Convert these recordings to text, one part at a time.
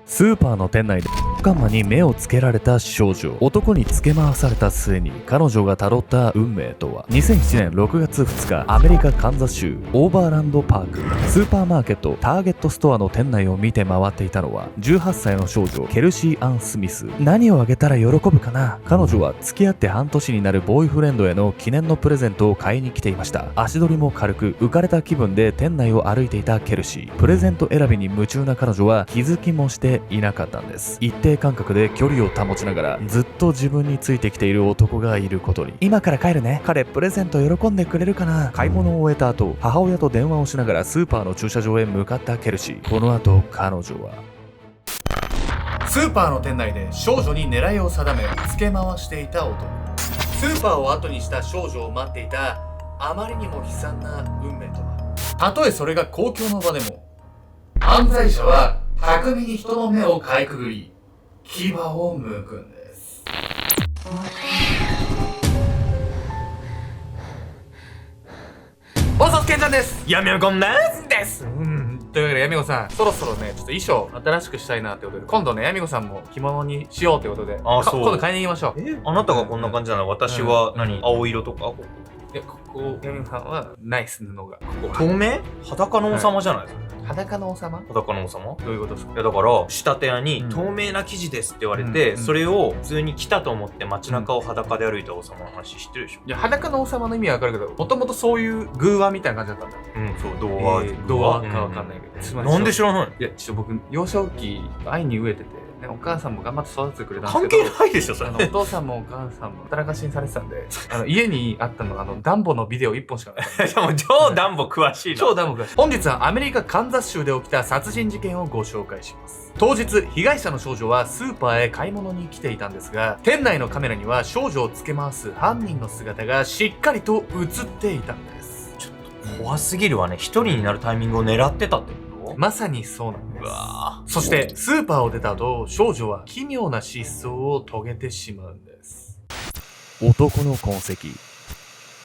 スーパーの店内でカンマに目をつけられた少女。男につけ回された末に彼女が辿った運命とは。2007年6月2日、アメリカカンザス州オーバーランドパーク、スーパーマーケットターゲットストアの店内を見て回っていたのは18歳の少女ケルシー・アン・スミス。何をあげたら喜ぶかな。彼女は付き合って半年になるボーイフレンドへの記念のプレゼントを買いに来ていました。足取りも軽く浮かれた気分で店内を歩いていたケルシー。プレゼント選びに夢中な彼女は気づきもしていなかったんです。一定間隔で距離を保ちながらずっと自分についてきている男がいることに。今から帰るね。彼プレゼント喜んでくれるかな。買い物を終えた後、母親と電話をしながらスーパーの駐車場へ向かったケルシー。この後彼女はスーパーの店内で少女に狙いを定めつけ回していた男。スーパーを後にした少女を待っていたあまりにも悲惨な運命とは。たとえそれが公共の場でも、犯罪者は巧みに人の目をかいくぐり牙を剥くんです。おそつけんちゃんです。やみやみこんなんです。というわけでやみこさん、そろそろねちょっと衣装新しくしたいなってことで、今度ねやみこさんも着物にしようってことで、そう今度買いに行きましょう。あなたがこんな感じなの？私は何？青色とか？いや、ここやみこさんはナイス布がここ透明？裸の王様じゃないですか。裸の王様？裸の王様？どういうことですか？いやだから仕立て屋に透明な生地ですって言われて、それを普通に着たと思って街中を裸で歩いた王様の話知ってるでしょ？いや、裸の王様の意味はわかるけど、もともとそういう偶話みたいな感じだったんだ。そう、童話かわかんないけど、なんで知らない？いや、ちょっと僕幼少期愛に飢えてて、お母さんも頑張って育ててくれたんです関けど、係ないでしょそれ。お父さんもお母さんも働かしにされてたんで、家にあったのがダンボのビデオ1本しかなかった。でも超ダンボ詳しいな。超ダンボ詳しい。本日はアメリカカンザス州で起きた殺人事件をご紹介します。当日、被害者の少女はスーパーへ買い物に来ていたんですが、店内のカメラには少女をつけ回す犯人の姿がしっかりと映っていたんです。ちょっと怖すぎるわね。一人になるタイミングを狙ってたってこと？まさにそうなんです。そしてスーパーを出た後、少女は奇妙な失踪を遂げてしまうんです。男の痕跡。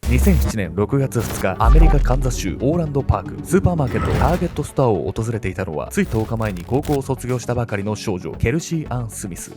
2007年6月2日、アメリカカンザス州オーランドパーク、スーパーマーケットターゲットストアを訪れていたのは、つい10日前に高校を卒業したばかりの少女ケルシー・アン・スミス。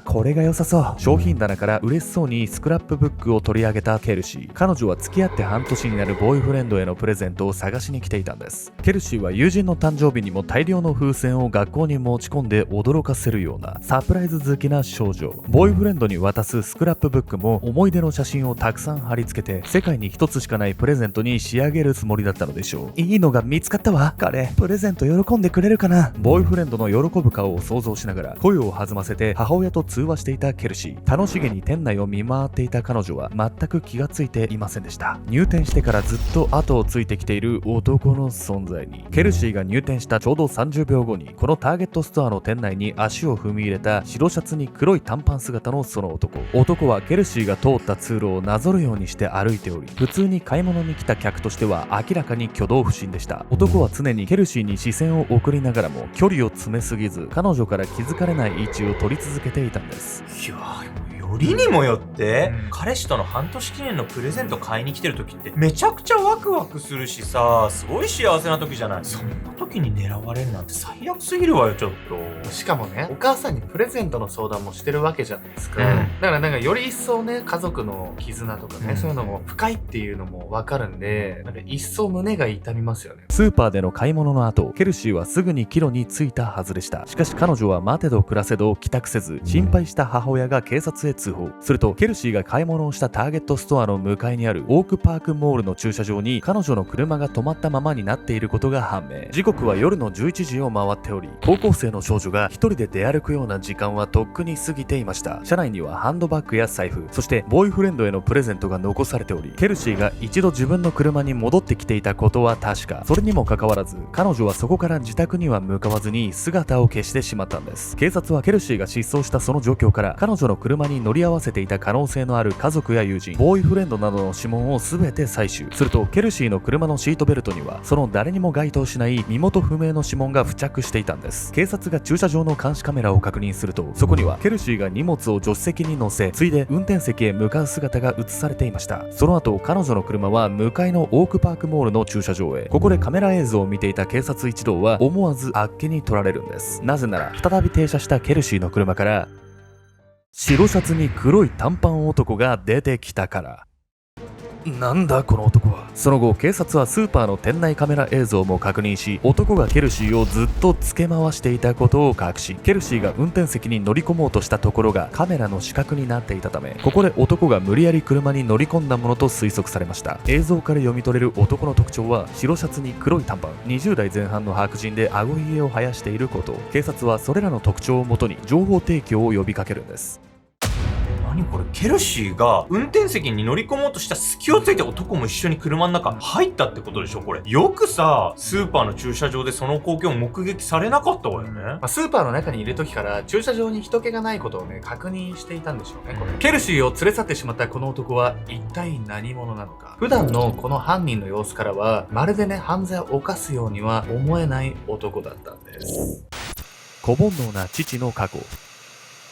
これが良さそう。商品棚から嬉しそうにスクラップブックを取り上げたケルシー。彼女は付き合って半年になるボーイフレンドへのプレゼントを探しに来ていたんです。ケルシーは友人の誕生日にも大量の風船を学校に持ち込んで驚かせるようなサプライズ好きな少女。ボーイフレンドに渡すスクラップブックも思い出の写真をたくさん貼り付けて、世界に一つしかないプレゼントに仕上げるつもりだったのでしょう。いいのが見つかったわ。彼プレゼント喜んでくれるかな。ボーイフレンドの喜ぶ顔を想像しながら声を弾ませて母親と通話していたケルシー。楽しげに店内を見回っていた彼女は全く気がついていませんでした。入店してからずっと後をついてきている男の存在に。ケルシーが入店したちょうど30秒後に、このターゲットストアの店内に足を踏み入れた白シャツに黒い短パン姿のその男。男はケルシーが通った通路をなぞるようにして歩いており、普通に買い物に来た客としては明らかに挙動不審でした。男は常にケルシーに視線を送りながらも距離を詰めすぎず、彼女から気づかれない位置を取り続けていたんです。いやー、よりにもよって、彼氏との半年記念のプレゼント買いに来てる時ってめちゃくちゃワクワクするしさ、すごい幸せな時じゃない。そんな時に狙われるなんて最悪すぎるわよ、ちょっと。しかもね、お母さんにプレゼントの相談もしてるわけじゃないですか。だからなんかより一層ね、家族の絆とかね、そういうのも深いっていうのもわかるんで、なんか一層胸が痛みますよね。スーパーでの買い物の後、ケルシーはすぐに帰路に着いたはずでした。しかし彼女は待てど暮らせど帰宅せず、心配した母親が警察へ通報。するとケルシーが買い物をしたターゲットストアの向かいにあるオークパークモールの駐車場に彼女の車が止まったままになっていることが判明。時刻は夜の11時を回っており、高校生の少女が一人で出歩くような時間はとっくに過ぎていました。車内にはハンドバッグや財布、そしてボーイフレンドへのプレゼントが残されており、ケルシーが一度自分の車に戻ってきていたことは確か。それにもかかわらず彼女はそこから自宅には向かわずに姿を消してしまったんです。警察はケルシーが失踪したその状況から、彼女の車に乗乗り合わせていた可能性のある家族や友人、ボーイフレンドなどの指紋を全て採取すると、ケルシーの車のシートベルトにはその誰にも該当しない身元不明の指紋が付着していたんです。警察が駐車場の監視カメラを確認すると、そこにはケルシーが荷物を助手席に乗せ、ついで運転席へ向かう姿が映されていました。その後、彼女の車は向かいのオークパークモールの駐車場へ。ここでカメラ映像を見ていた警察一同は思わずあっけに取られるんです。なぜなら、再び停車したケルシーの車から白シャツに黒い短パン男が出てきたから。なんだこの男は。その後、警察はスーパーの店内カメラ映像も確認し、男がケルシーをずっと付け回していたことを確信。ケルシーが運転席に乗り込もうとしたところがカメラの死角になっていたため、ここで男が無理やり車に乗り込んだものと推測されました。映像から読み取れる男の特徴は、白シャツに黒い短パン、20代前半の白人で顎ひげを生やしていること。警察はそれらの特徴をもとに情報提供を呼びかけるんです。何これ、ケルシーが運転席に乗り込もうとした隙をついて男も一緒に車の中入ったってことでしょ。これよくさ、スーパーの駐車場でその光景を目撃されなかったわよね。スーパーの中にいる時から駐車場に人気がないことをね、確認していたんでしょうね。これケルシーを連れ去ってしまったこの男は一体何者なのか。普段のこの犯人の様子からは、まるでね、犯罪を犯すようには思えない男だったんです。小煩悩な父の過去。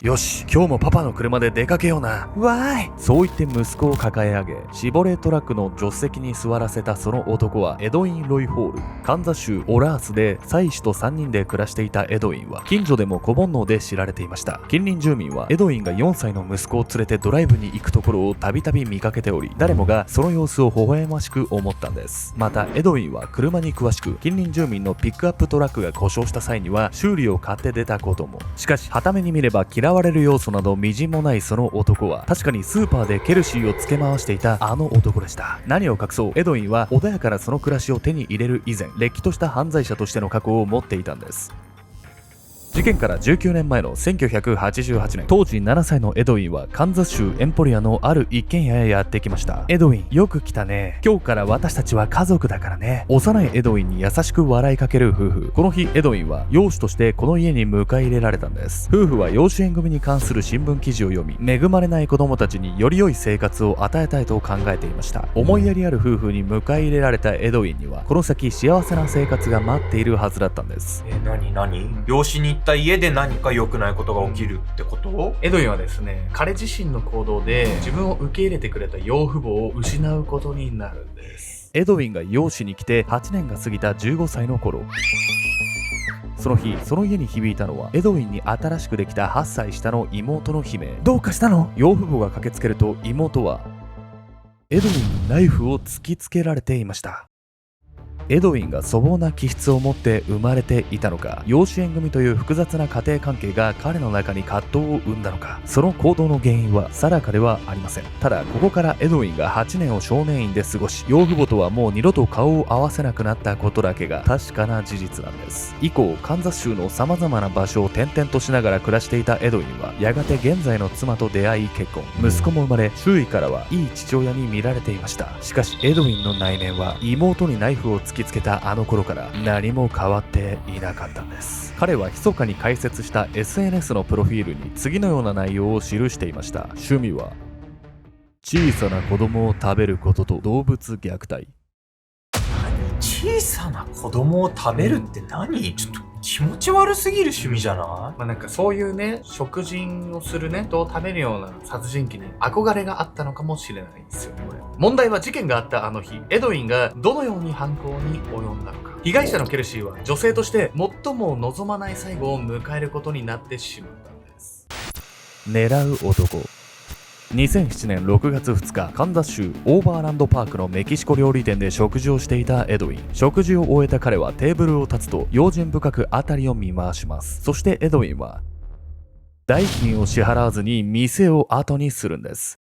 よし、今日もパパの車で出かけような。わーい。そう言って息子を抱え上げ、シボレートラックの助手席に座らせたその男はエドウィン・ロイ・ホール。カンザス州オラースで妻子と3人で暮らしていたエドウィンは、近所でも小煩悩で知られていました。近隣住民はエドウィンが4歳の息子を連れてドライブに行くところをたびたび見かけており、誰もがその様子を微笑ましく思ったんです。また、エドウィンは車に詳しく、近隣住民のピックアップトラックが故障した際には修理を買って出たことも。しかし、傍目に見れば嫌われる要素などみじんもないその男は、確かにスーパーでケルシーを付け回していたあの男でした。何を隠そう、エドウィンは穏やかなその暮らしを手に入れる以前、れっきとした犯罪者としての過去を持っていたんです。事件から19年前の1988年、当時7歳のエドウィンはカンザス州エンポリアのある一軒家へやってきました。エドウィン、よく来たね。今日から私たちは家族だからね。幼いエドウィンに優しく笑いかける夫婦。この日、エドウィンは養子としてこの家に迎え入れられたんです。夫婦は養子縁組に関する新聞記事を読み、恵まれない子供たちにより良い生活を与えたいと考えていました。思いやりある夫婦に迎え入れられたエドウィンには、この先幸せな生活が待っているはずだったんです。何養子に行った家で何か良くないことが起きるってこと？エドウィンはですね、彼自身の行動で自分を受け入れてくれた養父母を失うことになるんです。エドウィンが養子に来て8年が過ぎた15歳の頃、その日、その家に響いたのはエドウィンに新しくできた8歳下の妹の悲鳴。どうかしたの？養父母が駆けつけると、妹はエドウィンにナイフを突きつけられていました。エドウィンが粗暴な気質を持って生まれていたのか、養子縁組という複雑な家庭関係が彼の中に葛藤を生んだのか、その行動の原因は定かではありません。ただ、ここからエドウィンが8年を少年院で過ごし、養父母とはもう二度と顔を合わせなくなったことだけが確かな事実なんです。以降、カンザス州の様々な場所を転々としながら暮らしていたエドウィンは、やがて現在の妻と出会い結婚、息子も生まれ、周囲からはいい父親に見られていました。しかし、エドウィンの内面は妹にナイフを突きつけたあの頃から何も変わっていなかったんです。彼は密かに開設した SNS のプロフィールに次のような内容を記していました。趣味は小さな子供を食べることと動物虐待。小さな子供を食べるって何？ちょっと気持ち悪すぎる趣味じゃない？なんかそういうね、食人をするね、人を食べるような殺人鬼に憧れがあったのかもしれないんですよ、これ。問題は事件があったあの日、エドウィンがどのように犯行に及んだのか。被害者のケルシーは女性として最も望まない最後を迎えることになってしまったんです。狙う男。2007年6月2日、カンザス州オーバーランドパークのメキシコ料理店で食事をしていたエドウィン。食事を終えた彼はテーブルを立つと用心深く辺りを見回します。そしてエドウィンは代金を支払わずに店を後にするんです。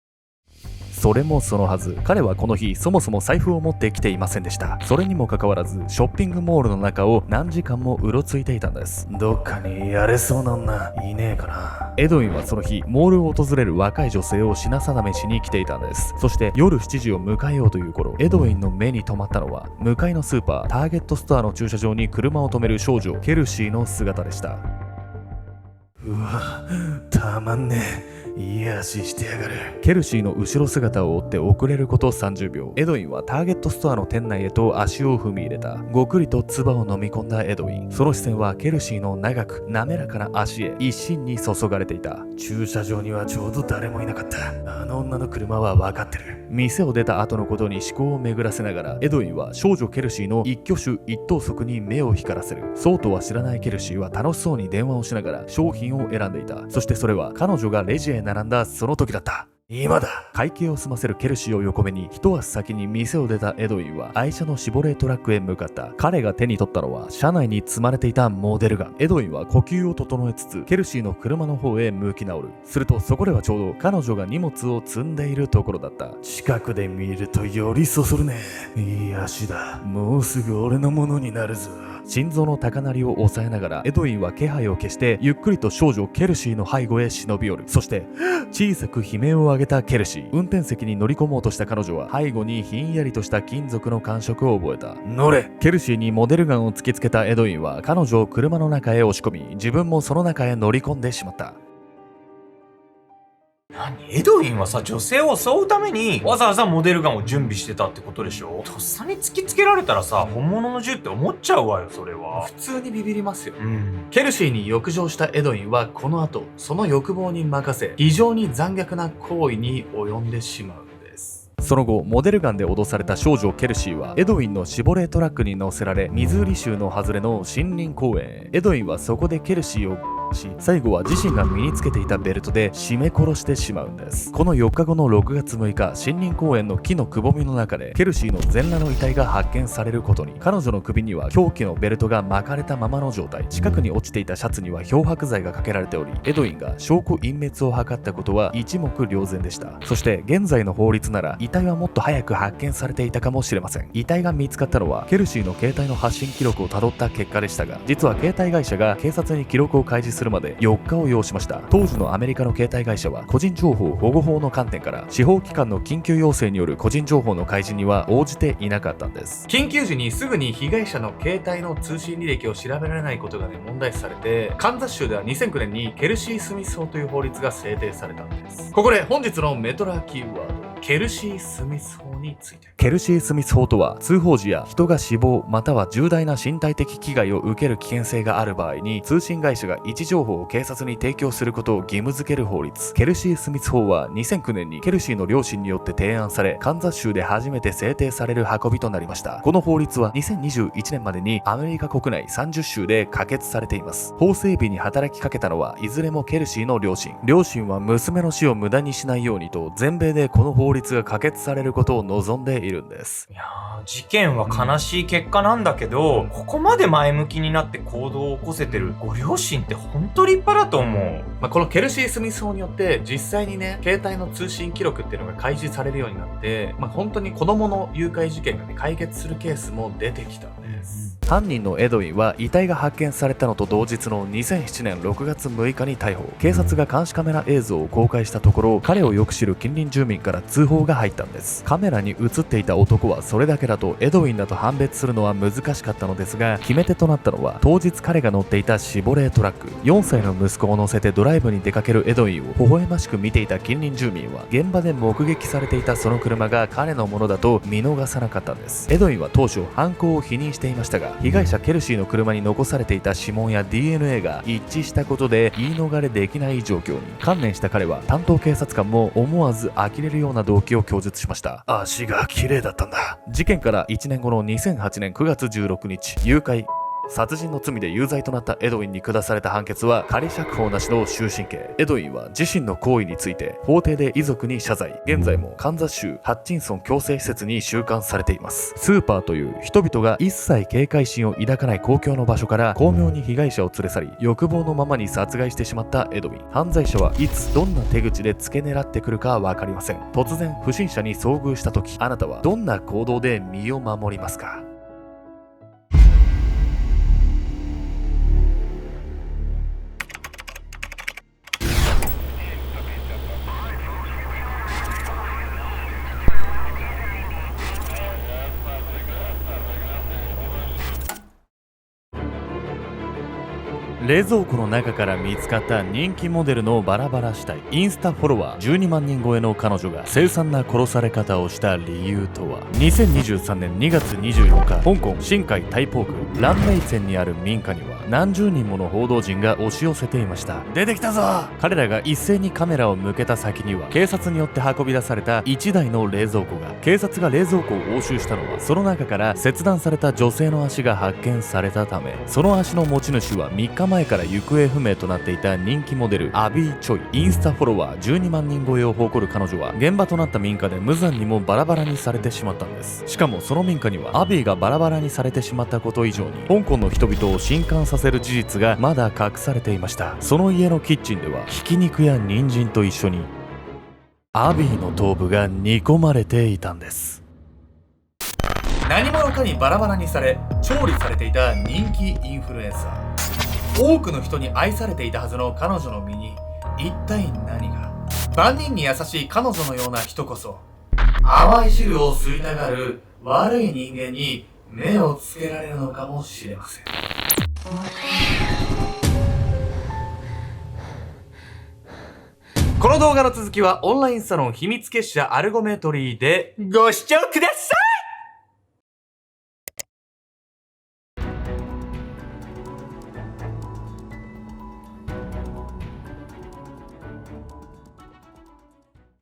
それもそのはず、彼はこの日そもそも財布を持ってきていませんでした。それにもかかわらずショッピングモールの中を何時間もうろついていたんです。どっかにやれそうな女いねえかな。エドウィンはその日モールを訪れる若い女性を品定めしに来ていたんです。そして夜7時を迎えようという頃、エドウィンの目に留まったのは向かいのスーパーターゲットストアの駐車場に車を止める少女ケルシーの姿でした。うわ、たまんねえ。いい足してやがる。ケルシーの後ろ姿を追って遅れること30秒。エドウィンはターゲットストアの店内へと足を踏み入れた。ごくりと唾を飲み込んだエドウィン。その視線はケルシーの長く滑らかな足へ一心に注がれていた。駐車場にはちょうど誰もいなかった。あの女の車は分かってる。店を出た後のことに思考を巡らせながら、エドウィンは少女ケルシーの一挙手一投足に目を光らせる。そうとは知らないケルシーは楽しそうに電話をしながら商品を選んでいた。そしてそれは彼女がレジへ並んだその時だった。今だ。会計を済ませるケルシーを横目に一足先に店を出たエドウィンは愛車のシボレートラックへ向かった。彼が手に取ったのは車内に積まれていたモデルガン。エドウィンは呼吸を整えつつケルシーの車の方へ向き直る。するとそこではちょうど彼女が荷物を積んでいるところだった。近くで見るとよりそそるね。いい足だ。もうすぐ俺のものになるぞ。心臓の高鳴りを抑えながらエドウィンは気配を消してゆっくりと少女ケルシーの背後へ忍び寄る。そして小さく悲鳴を上げたケルシー。運転席に乗り込もうとした彼女は背後にひんやりとした金属の感触を覚えた。乗れ。ケルシーにモデルガンを突きつけたエドウィンは彼女を車の中へ押し込み自分もその中へ乗り込んでしまった。何？エドウィンはさ、女性を襲うためにわざわざモデルガンを準備してたってことでしょ？とっさに突きつけられたらさ、本物の銃って思っちゃうわよ、それは。普通にビビりますよ。うん。ケルシーに欲情したエドウィンはこの後その欲望に任せ非常に残虐な行為に及んでしまう。その後モデルガンで脅された少女ケルシーはエドウィンのシボレートラックに乗せられミズーリ州の外れの森林公園へ。エドウィンはそこでケルシーを最後は自身が身につけていたベルトで絞め殺してしまうんです。この4日後の6月6日、森林公園の木のくぼみの中でケルシーの全裸の遺体が発見されることに。彼女の首には凶器のベルトが巻かれたままの状態。近くに落ちていたシャツには漂白剤がかけられており、エドウィンが証拠隠滅を図ったことは一目瞭然でした。そして現在の法律なら遺体はもっと早く発見されていたかもしれません。遺体が見つかったのはケルシーの携帯の発信記録をたどった結果でしたが、実は携帯会社が警察に記録を開示するまで4日を要しました。当時のアメリカの携帯会社は個人情報保護法の観点から司法機関の緊急要請による個人情報の開示には応じていなかったんです。緊急時にすぐに被害者の携帯の通信履歴を調べられないことが問題視されて、カンザス州では2009年にケルシー・スミス法という法律が制定されたんです。ここで本日のメトラキーワード、ケルシー・スミス法について。ケルシー・スミス法とは、通報時や人が死亡または重大な身体的危害を受ける危険性がある場合に通信会社が位置情報を警察に提供することを義務付ける法律。ケルシー・スミス法は2009年にケルシーの両親によって提案され、カンザス州で初めて制定される運びとなりました。この法律は2021年までにアメリカ国内30州で可決されています。法整備に働きかけたのはいずれもケルシーの両親。両親は娘の死を無駄にしないようにと全米でこの法律が可決されることを望んでいるんです。いやー、事件は悲しい結果なんだけど、ここまで前向きになって行動を起こせてるご両親って本当立派だと思う。このケルシー・スミス法によって実際にね、携帯の通信記録っていうのが開示されるようになって、本当に子供の誘拐事件がね、解決するケースも出てきたんです。犯人のエドウィンは遺体が発見されたのと同日の2007年6月6日に逮捕。警察が監視カメラ映像を公開したところ、彼をよく知る近隣住民から通報が入ったんです。カメラに映っていた男はそれだけだとエドウィンだと判別するのは難しかったのですが、決め手となったのは当日彼が乗っていたシボレートラック。4歳の息子を乗せてドライブに出かけるエドウィンを微笑ましく見ていた近隣住民は、現場で目撃されていたその車が彼のものだと見逃さなかったんです。エドウィンは当初犯行を否認していましたが、被害者ケルシーの車に残されていた指紋や DNA が一致したことで言い逃れできない状況に。観念した彼は担当警察官も思わず呆れるような動機を供述しました。足が綺麗だったんだ。事件から1年後の2008年9月16日、誘拐殺人の罪で有罪となったエドウィンに下された判決は仮釈放なしの終身刑。エドウィンは自身の行為について法廷で遺族に謝罪。現在もカンザス州ハッチンソン強制施設に収監されています。スーパーという人々が一切警戒心を抱かない公共の場所から巧妙に被害者を連れ去り、欲望のままに殺害してしまったエドウィン。犯罪者はいつどんな手口で付け狙ってくるかわかりません。突然不審者に遭遇した時、あなたはどんな行動で身を守りますか？冷蔵庫の中から見つかった人気モデルのバラバラ死体、インスタフォロワー12万人超えの彼女が凄惨な殺され方をした理由とは。2023年2月24日、香港新海台北区蘭明泉にある民家には何十人もの報道陣が押し寄せていました。出てきたぞ。彼らが一斉にカメラを向けた先には、警察によって運び出された1台の冷蔵庫が。警察が冷蔵庫を押収したのは、その中から切断された女性の足が発見されたため、その足の持ち主は3日前から行方不明となっていた人気モデルアビー・チョイ。インスタフォロワー12万人超えを誇る彼女は、現場となった民家で無残にもバラバラにされてしまったんです。しかもその民家にはアビーがバラバラにされてしまったこと以上に、香港の人々を震撼させる事実がまだ隠されていました。その家のキッチンでは、ひき肉や人参と一緒にアビーの頭部が煮込まれていたんです。何者かにバラバラにされ調理されていた人気インフルエンサー。多くの人に愛されていたはずの彼女の身に一体何が。万人に優しい彼女のような人こそ、甘い汁を吸いたがる悪い人間に目をつけられるのかもしれません。この動画の続きはオンラインサロン秘密結社アルゴメトリーでご視聴ください。